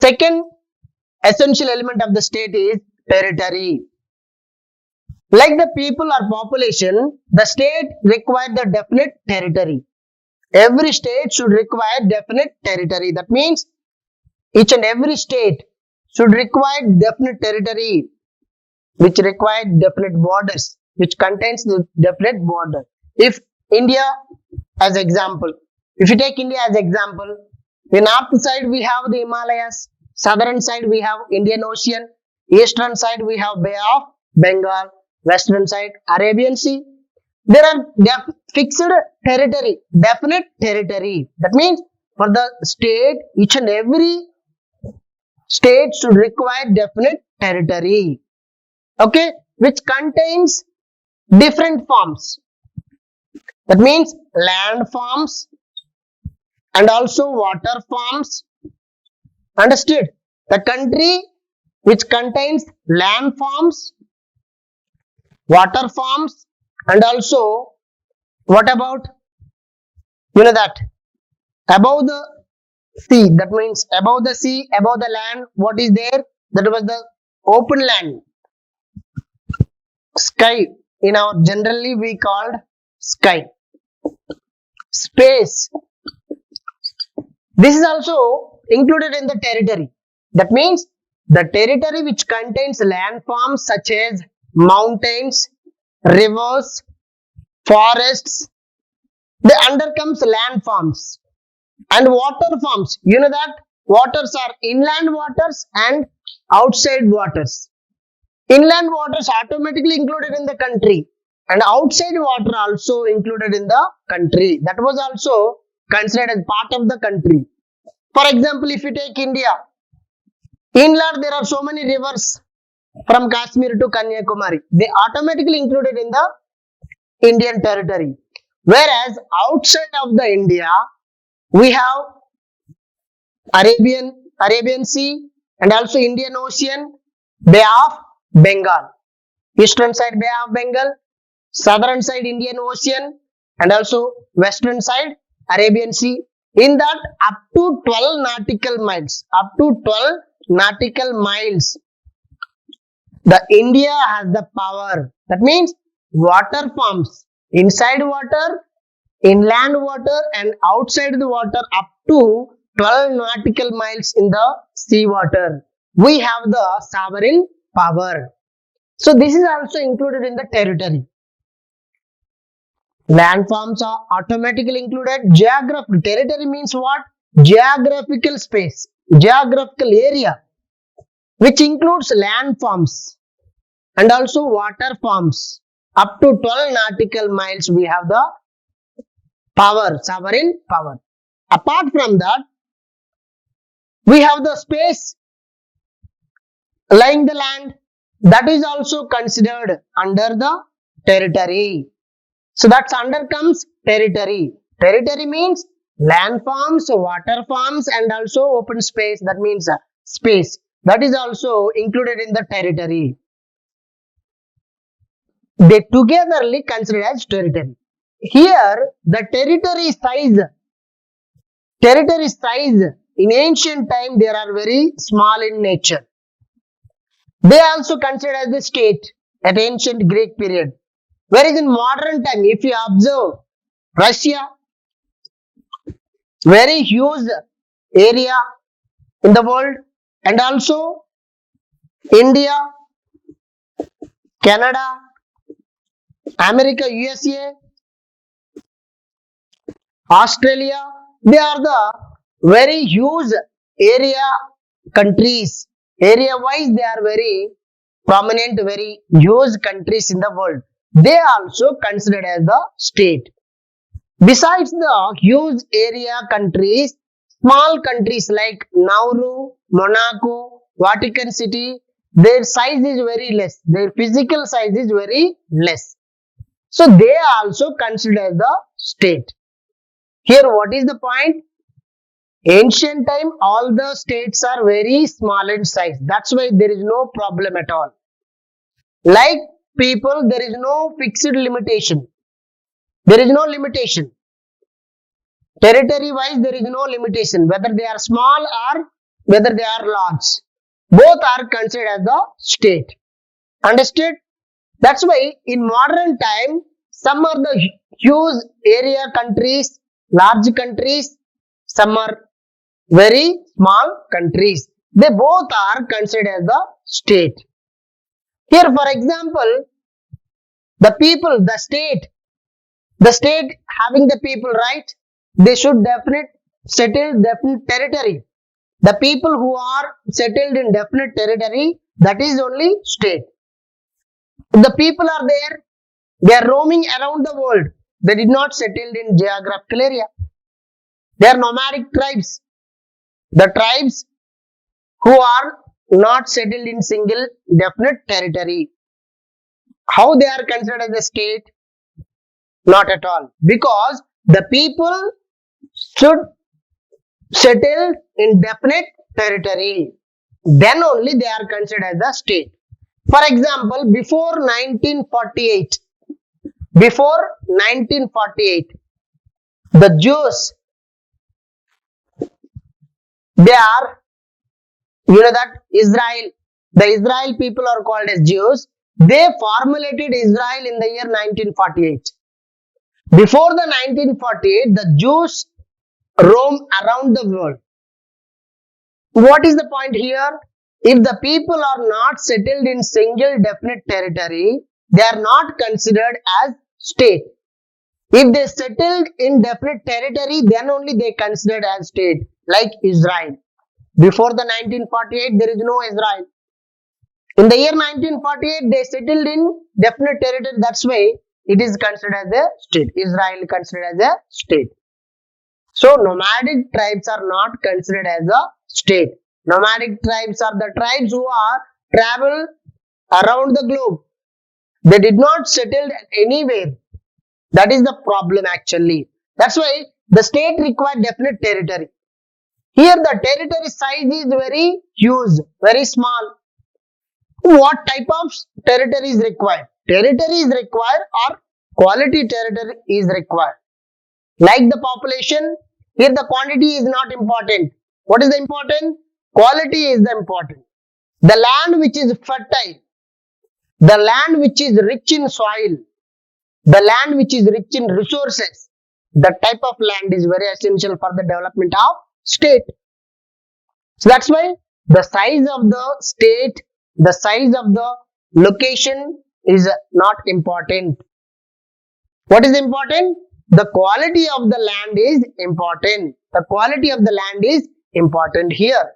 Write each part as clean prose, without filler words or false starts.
Second essential element of the state is territory. Like the people or population, the state requires the definite territory. Every state should require definite territory. That means each and every state should require definite territory, which requires definite borders, which contains the definite border. If India as example, if you take India as example, the north side we have the Himalayas, southern side we have Indian Ocean, eastern side we have Bay of Bengal, western side Arabian Sea. There are fixed territory, definite territory. That means for the state, each and every state should require definite territory. Okay, which contains different forms. That means land forms and also water forms. Understood? The country which contains land forms, water forms, and also what about, that above the sea, that means above the sea, above the land, what is there? That was the open land. Sky, in our generally we called sky. Space. This is also included in the territory. That means the territory which contains landforms such as mountains, rivers, forests, they undercomes landforms. And water forms, that waters are inland waters and outside waters. Inland waters automatically included in the country and outside water also included in the country. That was also considered as part of the country. For example, if you take India, inland there are so many rivers from Kashmir to Kanyakumari. They automatically included in the Indian territory. Whereas outside of the India, we have Arabian Sea and also Indian Ocean, Bay of Bengal. Eastern side Bay of Bengal, southern side Indian Ocean, and also western side Arabian Sea. In that, up to 12 nautical miles, the India has the power. That means water forms inside water, inland water, and outside the water up to 12 nautical miles in the sea water. We have the sovereign power. So this is also included in the territory. Landforms are automatically included. Geographical territory means what? Geographical space, geographical area, which includes landforms and also water forms. Up to 12 nautical miles, we have the power, sovereign power. Apart from that, we have the space lying the land, that is also considered under the territory. So that's under comes territory. Territory means land forms, water forms, and also open space. That means space. That is also included in the territory. They togetherly considered as territory. Here, the territory size in ancient time, they are very small in nature. They also considered as the state at ancient Greek period. Whereas in modern time, if you observe Russia, very huge area in the world, and also India, Canada, America, USA, Australia, they are the very huge area countries. Area wise, they are very prominent, very huge countries in the world. They are also considered as the state. Besides the huge area countries, small countries like Nauru, Monaco, Vatican City, their size is very less. Their physical size is very less. So they are also considered as the state. Here, what is the point? Ancient time, all the states are very small in size. That's why there is no problem at all. Like people, there is no fixed limitation. There is no limitation. Territory wise, there is no limitation. Whether they are small or whether they are large. Both are considered as the state. Understood? That's why in modern time, some are the huge area countries, large countries, some are very small countries. They both are considered as the state. Here, for example, the people, the state having the people, right? They should settle definite territory. The people who are settled in definite territory, that is only state. The people are there, they are roaming around the world. They did not settle in geographical area. They are nomadic tribes. The tribes who are not settled in single definite territory. How they are considered as a state? Not at all. Because the people should settle in definite territory. Then only they are considered as a state. For example, before 1948, the Jews, they are, that Israel, the Israel people are called as Jews. They formulated Israel in the year 1948. Before the 1948, the Jews roam around the world. What is the point here? If the people are not settled in single definite territory, they are not considered as state. If they settled in definite territory, then only they considered as state, like Israel. Before the 1948, there is no Israel. In the year 1948, they settled in definite territory. That's why it is considered as a state. Israel considered as a state. So, nomadic tribes are not considered as a state. Nomadic tribes are the tribes who are travel around the globe. They did not settle anywhere. That is the problem actually. That's why the state required definite territory. Here the territory size is very huge, very small. What type of territory is required? Territory is required or quality territory is required. Like the population, here the quantity is not important. What is the important? Quality is the important. The land which is fertile, the land which is rich in soil, the land which is rich in resources, that type of land is very essential for the development of state. So that's why the size of the state, the size of the location is not important. What is important? The quality of the land is important. The quality of the land is important here.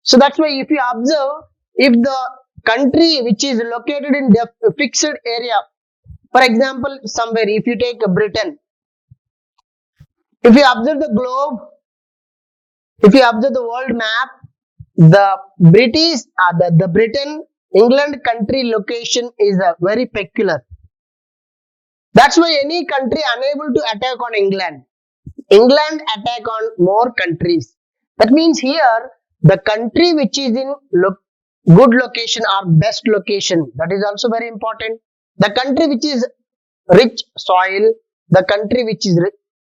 So that's why if you observe, if the country which is located in the fixed area, for example, somewhere, if you take Britain, if you observe the globe, if you observe the world map, the British, the Britain, England country location is very peculiar. That's why any country unable to attack on England. England attack on more countries. That means here, the country which is in good location or best location, that is also very important. The country which is rich soil, the country which is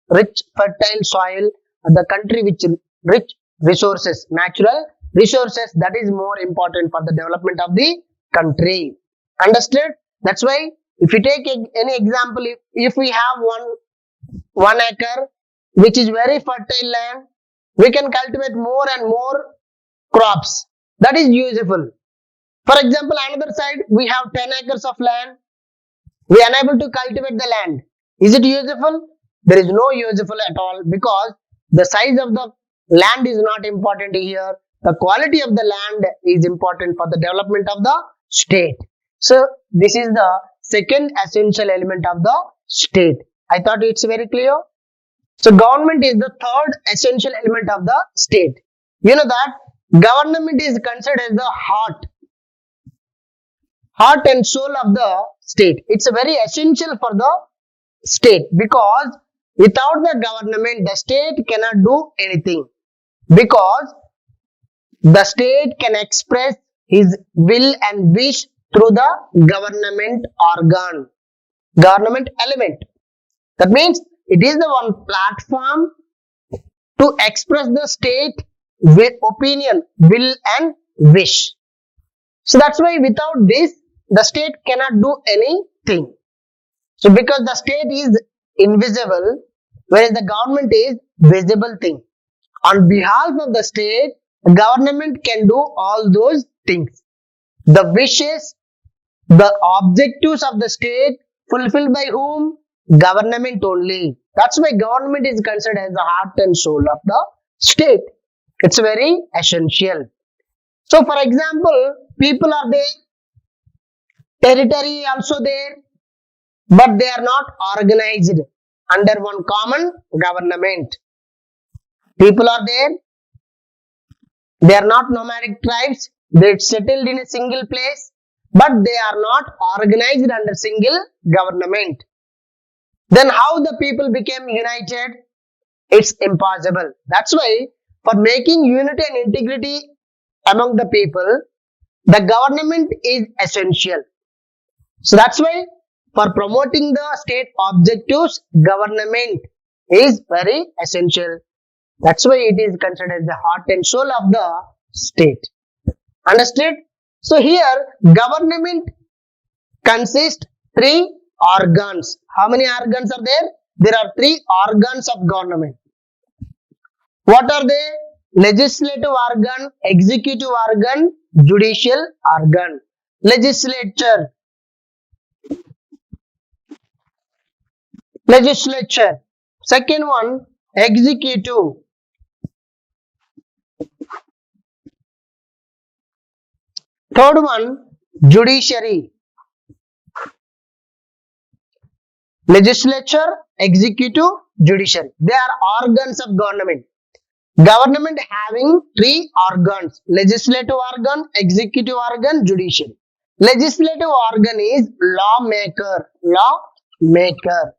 rich fertile soil, the country which is rich resources, natural resources, that is more important for the development of the country. Understood? That's why if you take any example, if we have one acre which is very fertile land, we can cultivate more and more crops. That is useful. For example, another side, we have 10 acres of land. We are unable to cultivate the land. Is it useful? There is no useful at all, because the size of the land is not important here. The quality of the land is important for the development of the state. So, this is the second essential element of the state. I thought it's very clear. So, government is the third essential element of the state. You know that government is considered as the heart and soul of the state. It's very essential for the state, because without the government, the state cannot do anything, because the state can express his will and wish through the government organ, government element. That means it is the one platform to express the state opinion, will and wish. So that's why without this, the state cannot do anything. So because the state is invisible, whereas the government is visible thing. On behalf of the state, the government can do all those things. The wishes, the objectives of the state fulfilled by whom? Government only. That's why government is considered as the heart and soul of the state. It's very essential. So for example, people are there, territory also there, but they are not organized under one common government. People are there, they are not nomadic tribes, they settled in a single place, but they are not organized under single government. Then how the people became united? It's impossible. That's why for making unity and integrity among the people, the government is essential. So that's why for promoting the state objectives, government is very essential. That's why it is considered the heart and soul of the state. Understood? So here government consists three organs. How many organs are there? There are three organs of government. What are they? Legislative organ, executive organ, judicial organ. Legislature. Second one, executive. Third one, judiciary. Legislature, executive, judiciary. They are organs of government. Government having three organs: legislative organ, executive organ, judiciary. Legislative organ is lawmaker. Lawmaker.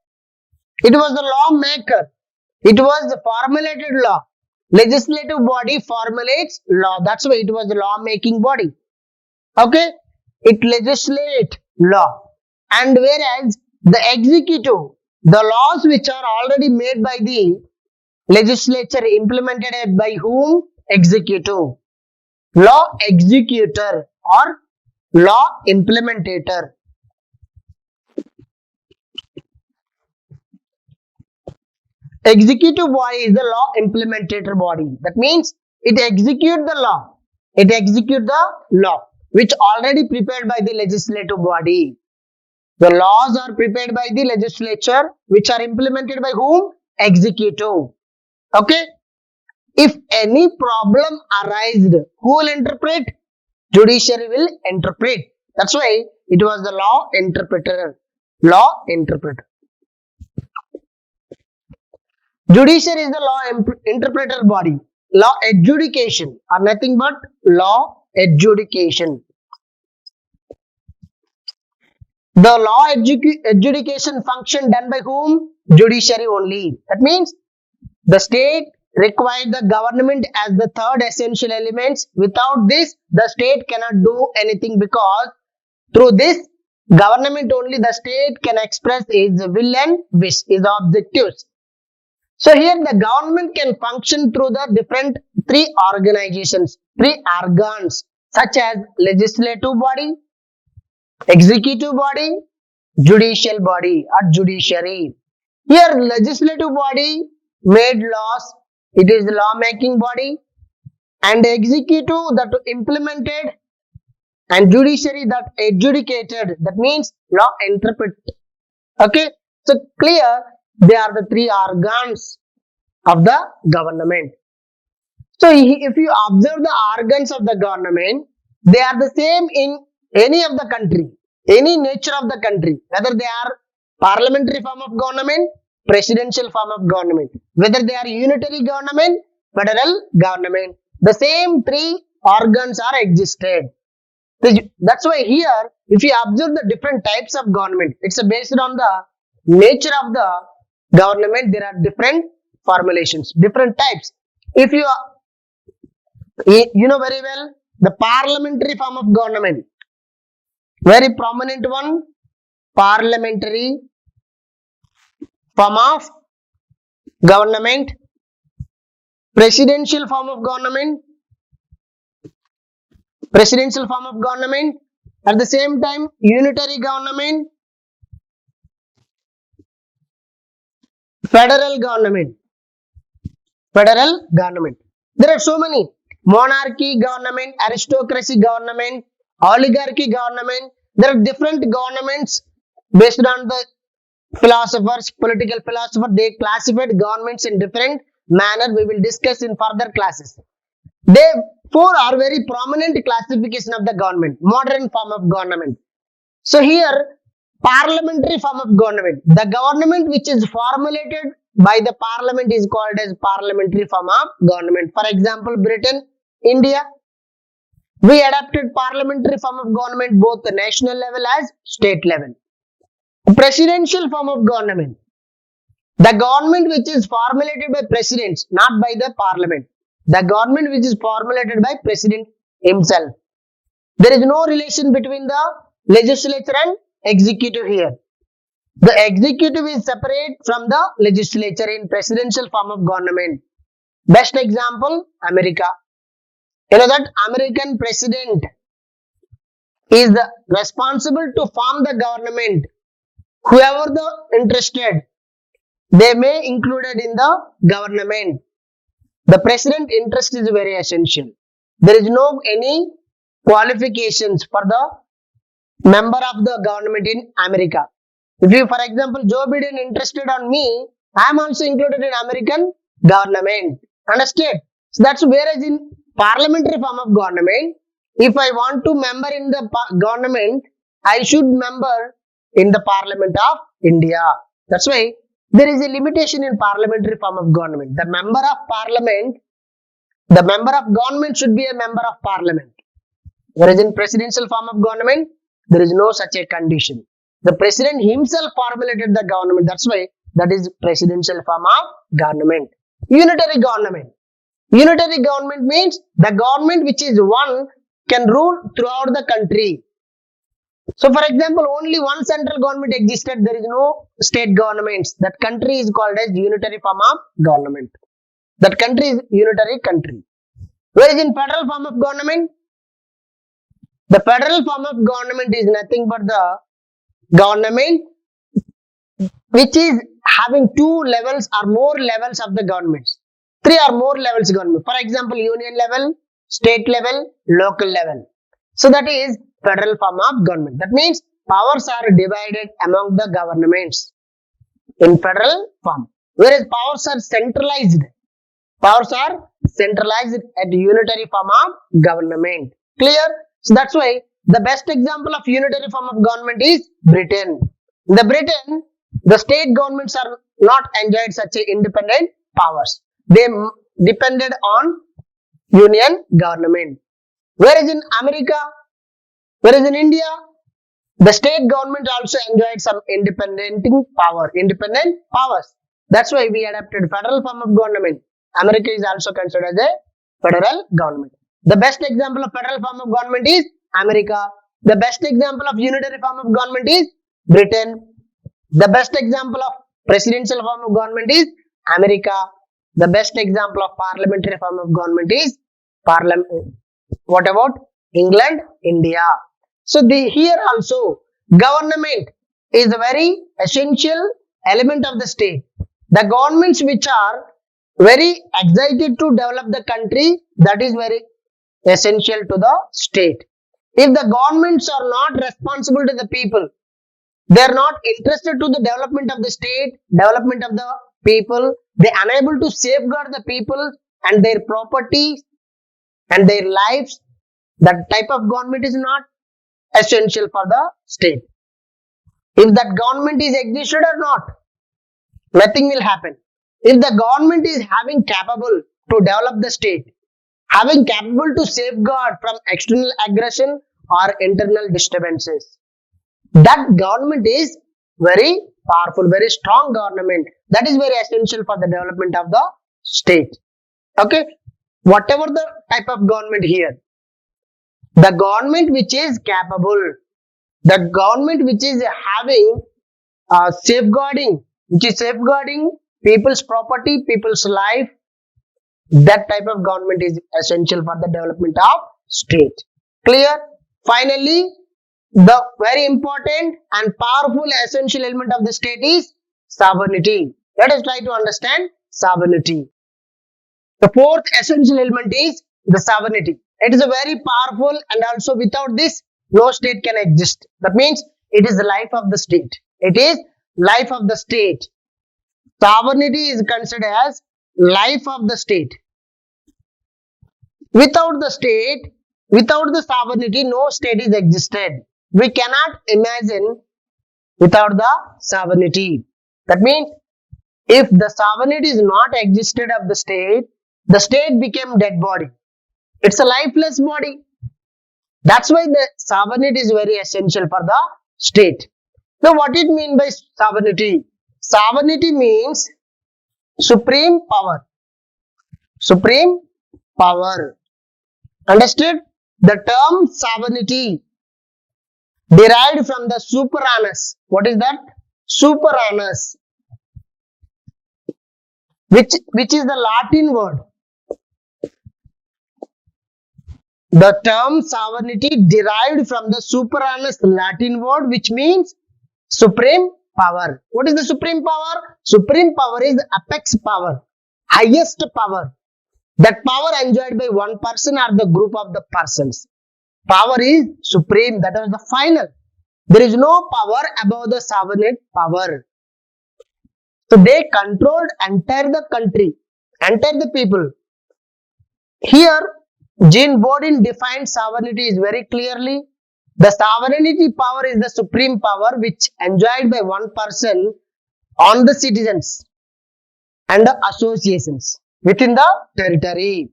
It was the lawmaker. It was the formulated law. Legislative body formulates law. That's why it was the law-making body. Okay? It legislates law. And whereas the executive, the laws which are already made by the legislature implemented by whom? Executive. Law executor or law implementator. Executive body is the law implementator body. That means it executes the law. It executes the law which already prepared by the legislative body. The laws are prepared by the legislature which are implemented by whom? Executive. Okay. If any problem arises, who will interpret? Judiciary will interpret. That's why it was the law interpreter. Law interpreter. Judiciary is the law interpreter body. Law adjudication are nothing but law adjudication. The law adjudication function done by whom? Judiciary only. That means the state required the government as the third essential element. Without this, the state cannot do anything because through this government only the state can express its will and wish, its objectives. So here the government can function through the different three organizations, three organs such as legislative body, executive body, judicial body or judiciary. Here legislative body made laws, it is the law making body, and executive that implemented and judiciary that adjudicated, that means law interpret. Okay, so clear, they are the three organs of the government. So if you observe the organs of the government, they are the same in any of the country, any nature of the country, whether they are parliamentary form of government, presidential form of government, whether they are unitary government, federal government, the same three organs are existed. That's why here, if you observe the different types of government, it's based on the nature of the government. There are different formulations, different types. If you know very well, the parliamentary form of government, very prominent one, parliamentary form of government. presidential form of government, presidential form of government, at the same time unitary government, federal government, federal government. There are so many: monarchy government, aristocracy government, oligarchy government. There are different governments based on the philosophers, political philosophers. They classified governments in different manner. We will discuss in further classes. They four are very prominent classification of the government, modern form of government. So here, parliamentary form of government. The government which is formulated by the parliament is called as parliamentary form of government. For example, Britain, India, we adopted parliamentary form of government both the national level as state level. Presidential form of government. The government which is formulated by presidents, not by the parliament. The government which is formulated by president himself. There is no relation between the legislature and executive here. The executive is separate from the legislature in presidential form of government. Best example, America. You know that American president is responsible to form the government. Whoever the interested, they may included in the government. The president interest is very essential. There is no any qualifications for the member of the government in America. If you, for example, Joe Biden interested on me, I am also included in American government. Understand? So that's whereas in parliamentary form of government, if I want to member in the government, I should member in the Parliament of India. That's why there is a limitation in parliamentary form of government. The member of parliament, the member of government should be a member of parliament. Whereas in presidential form of government, there is no such a condition. The president himself formulated the government. That's why that is presidential form of government. Unitary government. Unitary government means the government which is one can rule throughout the country. So, for example, only one central government existed. There is no state governments. That country is called as unitary form of government. That country is unitary country. Whereas in federal form of government, the federal form of government is nothing but the government which is having two levels or more levels of the governments. Three or more levels government. For example, union level, state level, local level. So that is federal form of government. That means powers are divided among the governments in federal form. Whereas powers are centralized. Powers are centralized at unitary form of government. Clear? So that's why the best example of unitary form of government is Britain. In the Britain, the state governments are not enjoyed such a independent powers. They depended on union government. Whereas in America, whereas in India, the state government also enjoyed some independent powers. That's why we adopted federal form of government. America is also considered as a federal government. The best example of federal form of government is America. The best example of unitary form of government is Britain. The best example of presidential form of government is America. The best example of parliamentary form of government is Parliament. What about England, India? So here also government is a very essential element of the state. The governments which are very excited to develop the country, that is very essential to the state. If the governments are not responsible to the people, they are not interested to the development of the state, development of the people, they are unable to safeguard the people and their property and their lives, that type of government is not essential for the state. If that government is existed or not, nothing will happen. If the government is having capable to develop the state, having capable to safeguard from external aggression or internal disturbances, that government is very powerful, very strong government. That is very essential for the development of the state. Okay, whatever the type of government here, the government which is capable, the government which is having safeguarding, which is safeguarding people's property, people's life, That type of government is essential for the development of state. Clear? Finally, the very important and powerful essential element of the state is sovereignty. Let us try to understand sovereignty. The fourth essential element is the sovereignty. It is a very powerful, and also without this, no state can exist. That means it is the life of the state. It is life of the state. Sovereignty is considered as life of the state. Without the state, without the sovereignty, no state is existed. We cannot imagine without the sovereignty. That means if the sovereignty is not existed of the state became dead body. It's a lifeless body. That's why the sovereignty is very essential for the state. Now, what it mean by sovereignty? Sovereignty means supreme power. Supreme power. Understood? The term sovereignty derived from the superanus. What is that? Superanus. Which is the Latin word. The term sovereignty derived from the superanus Latin word, which means supreme power. What is the supreme power? Supreme power is apex power, highest power. That power enjoyed by one person or the group of the persons. Power is supreme. That is the final. There is no power above the sovereign power. So they controlled entire the country, entire the people. Here, Jean Bodin defines sovereignty is very clearly. The sovereignty power is the supreme power which enjoyed by one person on the citizens and the associations within the territory.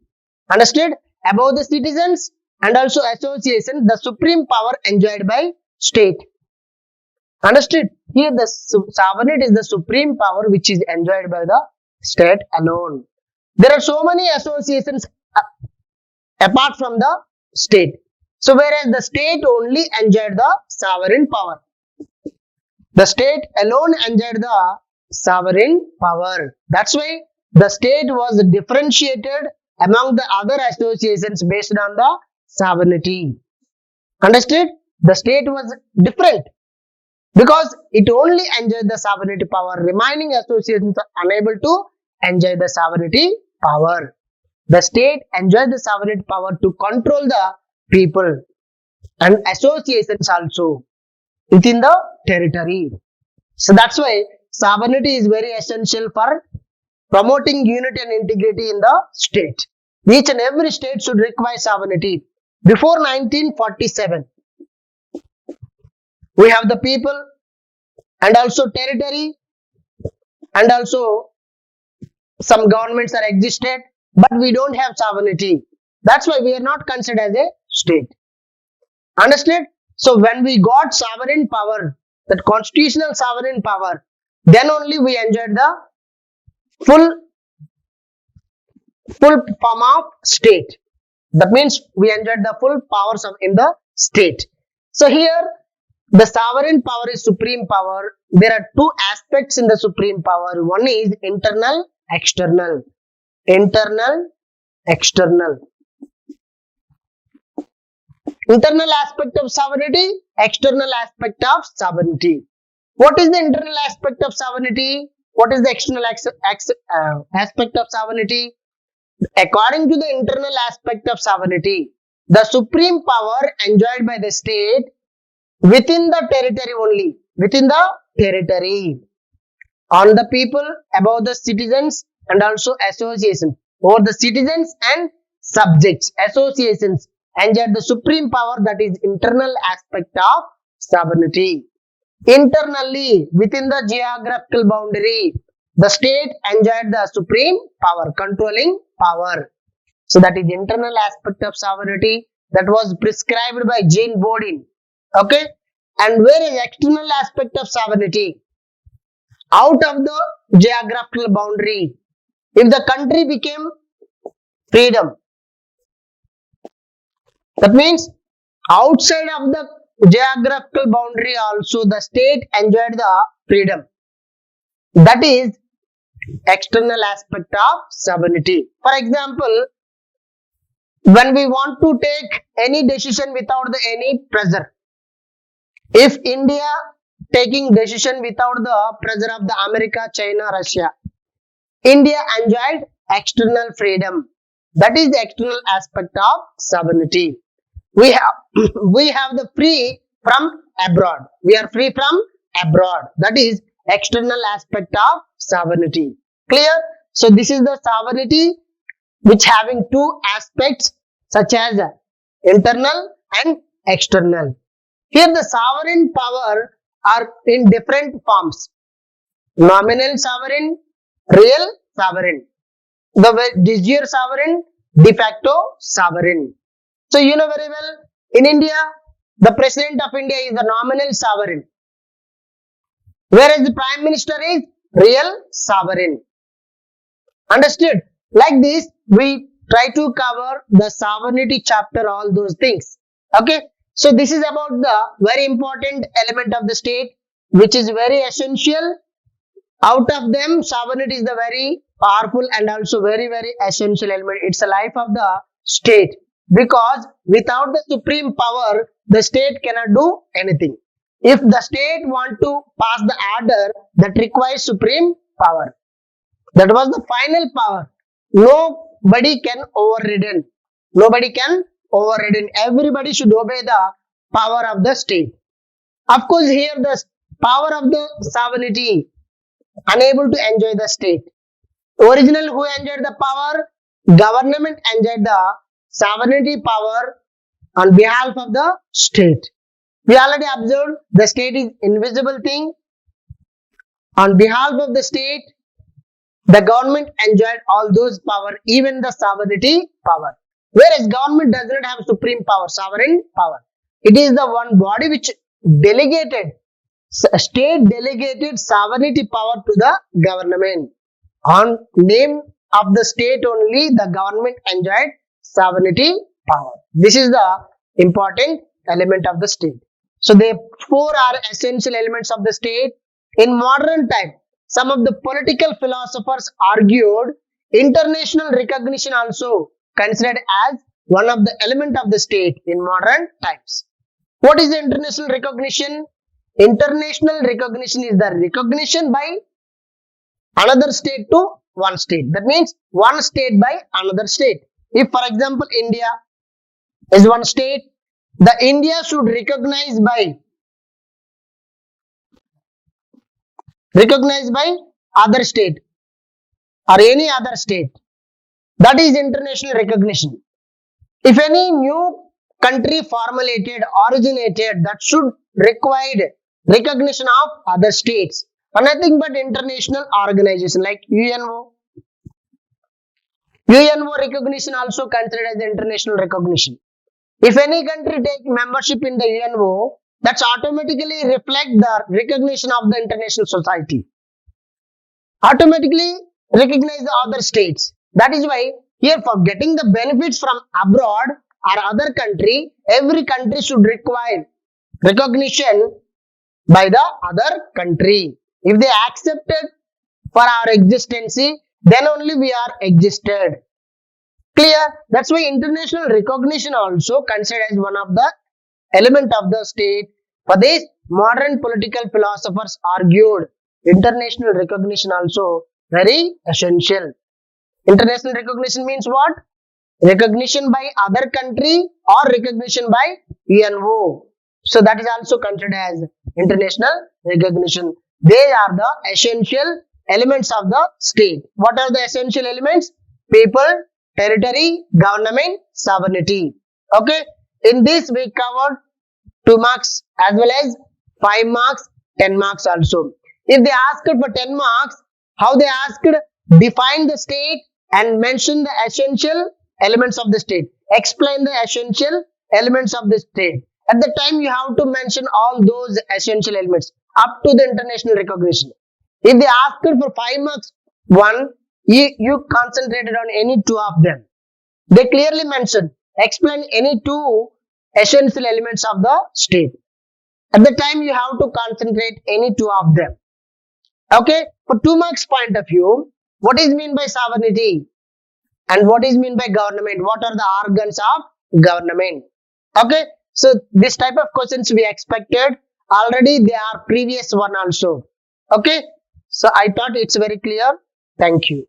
Understood? Above the citizens and also associations, the supreme power enjoyed by state. Understood? Here the sovereignty is the supreme power which is enjoyed by the state alone. There are so many associations apart from the state. So whereas the state only enjoyed the sovereign power. The state alone enjoyed the sovereign power. That's why the state was differentiated among the other associations based on the sovereignty. Understood? The state was different because it only enjoyed the sovereignty power. Remaining associations are unable to enjoy the sovereignty power. The state enjoys the sovereignty power to control the people and associations also within the territory. So that's why sovereignty is very essential for promoting unity and integrity in the state. Each and every state should require sovereignty. Before 1947, we have the people and also territory and also some governments are existed, but we don't have sovereignty. That's why we are not considered as a state. Understood? So when we got sovereign power, that constitutional sovereign power, then only we enjoyed the full form of state. That means we enjoyed the full powers in the state. So here the sovereign power is supreme power. There are two aspects in the supreme power. One is internal, external. Internal, external. Internal aspect of sovereignty, external aspect of sovereignty. What is the internal aspect of sovereignty? What is the external aspect of sovereignty? According to the internal aspect of sovereignty, the supreme power enjoyed by the state within the territory only, within the territory, on the people, above the citizens and also associations, over the citizens and subjects, associations enjoyed the supreme power, that is internal aspect of sovereignty. Internally, within the geographical boundary, the state enjoyed the supreme power, controlling power. So that is internal aspect of sovereignty that was prescribed by Jean Bodin. Okay? And where is external aspect of sovereignty? Out of the geographical boundary. If the country became freedom, that means outside of the geographical boundary also the state enjoyed the freedom. That is, external aspect of sovereignty. For example, when we want to take any decision without any pressure, if India taking decision without the pressure of the America, China, Russia, India enjoyed external freedom. That is the external aspect of sovereignty. We have we have the free from abroad. We are free from abroad. That is external aspect of sovereignty. Clear? So this is the sovereignty which having two aspects such as internal and external. Here the sovereign power are in different forms. Nominal sovereign, real sovereign. The de jure sovereign, de facto sovereign. So you know very well, in India, the President of India is the nominal sovereign, whereas the Prime Minister is real sovereign. Understood? Like this, we try to cover the sovereignty chapter, all those things. Okay? So this is about the very important element of the state, which is very essential. Out of them, sovereignty is the very powerful and also very, very essential element. It's the life of the state. Because without the supreme power, the state cannot do anything. If the state want to pass the order, that requires supreme power. That was the final power. Nobody can override. Nobody can override. Everybody should obey the power of the state. Of course, here the power of the sovereignty unable to enjoy the state. Original who enjoyed the power? Government enjoyed the sovereignty power on behalf of the state. We already observed the state is invisible thing. On behalf of the state, the government enjoyed all those power, even the sovereignty power. Whereas government does not have supreme power, sovereign power. It is the one body which delegated, state delegated sovereignty power to the government. On name of the state only, the government enjoyed sovereignty power. This is the important element of the state. So the four are essential elements of the state. In modern time, some of the political philosophers argued international recognition also considered as one of the element of the state in modern times. What is the international recognition? International recognition is the recognition by another state to one state. That means one state by another state. If for example India is one state, the India should recognize by other state or any other state. That is international recognition. If any new country formulated, originated, that should require recognition of other states. Or nothing but international organization like UNO. UNO recognition also considered as international recognition. If any country take membership in the UNO, that's automatically reflect the recognition of the international society. Automatically recognize the other states. That is why here for getting the benefits from abroad or other country, every country should require recognition by the other country. If they accepted for our existence, then only we are existed. Clear? That's why international recognition also considered as one of the element of the state. For this, modern political philosophers argued international recognition also very essential. International recognition means what? Recognition by other country or recognition by UNO. So that is also considered as international recognition. They are the essential elements of the state. What are the essential elements? People, territory, government, sovereignty. Okay. In this we covered 2 marks as well as 5 marks, 10 marks also. If they asked for 10 marks, how they asked? Define the state and mention the essential elements of the state. Explain the essential elements of the state. At the time you have to mention all those essential elements up to the international recognition. If they asked for 5 marks, 1, you concentrated on any 2 of them. They clearly mentioned, explain any 2 essential elements of the state. At the time you have to concentrate any 2 of them. Okay, for 2 marks point of view, What is mean by sovereignty? And what is mean by government? What are the organs of government? Okay, so this type of questions we expected already. They are previous one also. Okay, so I thought it's very clear. Thank you.